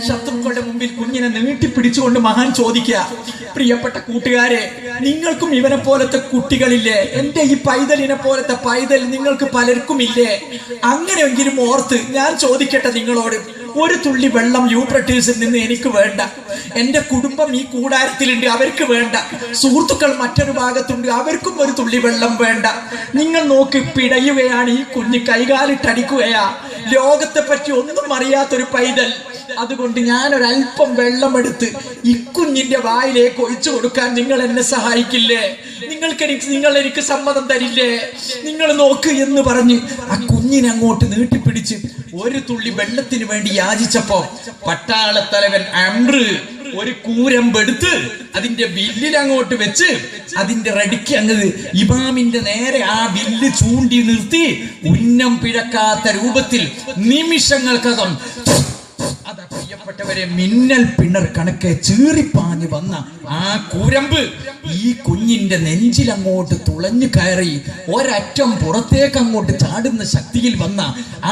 ശത്രുക്കളുടെ മുമ്പിൽ കുഞ്ഞിനെ നീട്ടിപ്പിടിച്ചുകൊണ്ട് മഹാൻ ചോദിക്കുക, പ്രിയപ്പെട്ട കൂട്ടുകാരെ, നിങ്ങൾക്കും ഇവനെ പോലത്തെ കുട്ടികളില്ലേ? എന്റെ ഈ പൈതലിനെ പോലത്തെ പൈതൽ നിങ്ങൾക്ക് പലർക്കും ഇല്ലേ? അങ്ങനെയെങ്കിലും ഓർത്ത് ഞാൻ ചോദിക്കട്ടെ നിങ്ങളോട്, ഒരു തുള്ളി വെള്ളം യൂഫ്രട്ടീസിൽ നിന്ന് എനിക്ക് വേണ്ട. എന്റെ കുടുംബം ഈ കൂടാരത്തിലുണ്ട്, അവർക്ക് വേണ്ട. സുഹൃത്തുക്കൾ മറ്റൊരു ഭാഗത്തുണ്ട്, അവർക്കും ഒരു തുള്ളി വെള്ളം വേണ്ട. നിങ്ങൾ നോക്ക്, പിടയുകയാണ് ഈ കുഞ്ഞ്, കൈകാലിട്ടടിക്കുകയാ. ലോകത്തെ പറ്റി ഒന്നും അറിയാത്തൊരു പൈതൽ. അതുകൊണ്ട് ഞാനൊരല്പം വെള്ളമെടുത്ത് ഈ കുഞ്ഞിന്റെ വായിലേക്ക് ഒഴിച്ചു കൊടുക്കാൻ നിങ്ങൾ എന്നെ സഹായിക്കില്ലേ? നിങ്ങൾ എനിക്ക് സമ്മതം തരില്ലേ? നിങ്ങൾ നോക്ക് എന്ന് പറഞ്ഞ് ആ കുഞ്ഞിനെ അങ്ങോട്ട് നീട്ടിപ്പിടിച്ച് ഒരു തുള്ളി വെള്ളത്തിന് വേണ്ടി യാചിച്ചപ്പോ പട്ടാളത്തലവൻ അംർ ഒരു കൂരമ്പെടുത്ത് അതിന്റെ വില്ലിൽ അങ്ങോട്ട് വെച്ച് അതിന്റെ റെഡിക്ക് അങ്ങ് ഇമാമിന്റെ നേരെ ആ വില്ല് ചൂണ്ടി നിർത്തി ഉന്നം പിഴക്കാത്ത രൂപത്തിൽ നിമിഷങ്ങൾക്കകം പ്രിയപ്പെട്ടവരെ, മിന്നൽ പിണർ കണക്കെ ചീറിപ്പാഞ്ഞു വന്ന ആ കൂരമ്പ് ഈ കുഞ്ഞിന്റെ നെഞ്ചിൽ അങ്ങോട്ട് തുളഞ്ഞു കയറി ഒരറ്റം പുറത്തേക്ക് അങ്ങോട്ട് ചാടുന്ന ശക്തിയിൽ വന്ന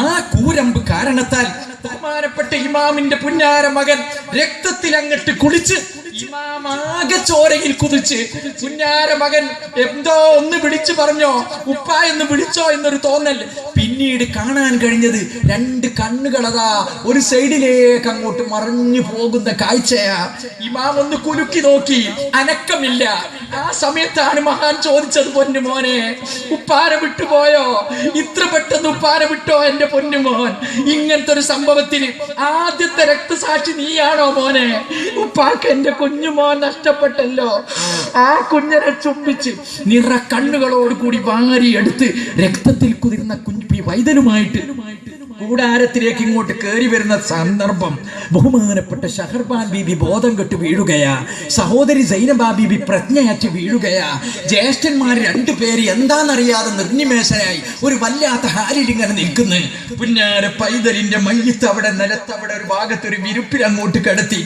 ആ കൂരമ്പ് കാരണത്താൽ ബഹുമാനപ്പെട്ട ഇമാമിന്റെ പുന്നാര മകൻ രക്തത്തിൽ അങ്ങോട്ട് കുളിച്ച് ഇമാമാകെ ചോരയിൽ കുതിച്ച് പുന്നാര മകൻ എന്തോ ഒന്ന് വിളിച്ചു പറഞ്ഞോ, ഉപ്പ എന്ന് വിളിച്ചോ എന്നൊരു തോന്നൽ. പിന്നീട് കാണാൻ കഴിഞ്ഞത് രണ്ട് കണ്ണുകളതാ ഒരു സൈഡിലേക്ക് അങ്ങോട്ട് മറഞ്ഞു പോകുന്ന കാഴ്ചയാ. ഇമാം ഒന്ന് കുലുക്കി നോക്കി, അനക്കമില്ല. ആ സമയത്താണ് മഹാൻ ചോദിച്ചത്, പൊന്നു മോനെ, ഉപ്പാനെ വിട്ടുപോയോ? ഇത്ര പെട്ടെന്ന് ഉപ്പാനെ വിട്ടോ എന്റെ പൊന്നുമോൻ? ഇങ്ങനത്തെ ഒരു സംഭവത്തിൽ ആദ്യത്തെ രക്തസാക്ഷി നീയാണോ മോനെ? ഉപ്പാക്ക് എന്റെ കുഞ്ഞുമോൻ നഷ്ടപ്പെട്ടല്ലോ. ആ കുഞ്ഞിനെ ചുംബിച്ച് നിറ കണ്ണുകളോട് കൂടി വാരിയെടുത്ത് രക്തത്തിൽ കുതിർന്ന കുഞ്ഞു വൈദ്യനുമായിട്ട് കൂടാരത്തിലേക്ക് ഇങ്ങോട്ട് കയറി വരുന്ന സന്ദർഭം ബഹുമാനപ്പെട്ട ഷഹർബാൻ ബീബി ബോധം കെട്ട് വീഴുകയാ. സഹോദരി സൈനബ ബീബി പ്രജ്ഞയറ്റ് വീഴുകയാ. ജ്യേഷ്ഠന്മാർ രണ്ടുപേര് എന്താണെന്നറിയാതെ നിർനിമേഷനായി ഒരു വല്ലാത്ത ഹാലിൽ ഇങ്ങനെ നിൽക്കുന്നു. പുന്നാര പൈതലിന്റെ മയ്യത്ത് അവിടെ നിലത്തവിടെ ഒരു ഭാഗത്തൊരു വിരുപ്പിൽ അങ്ങോട്ട് കിടത്തി.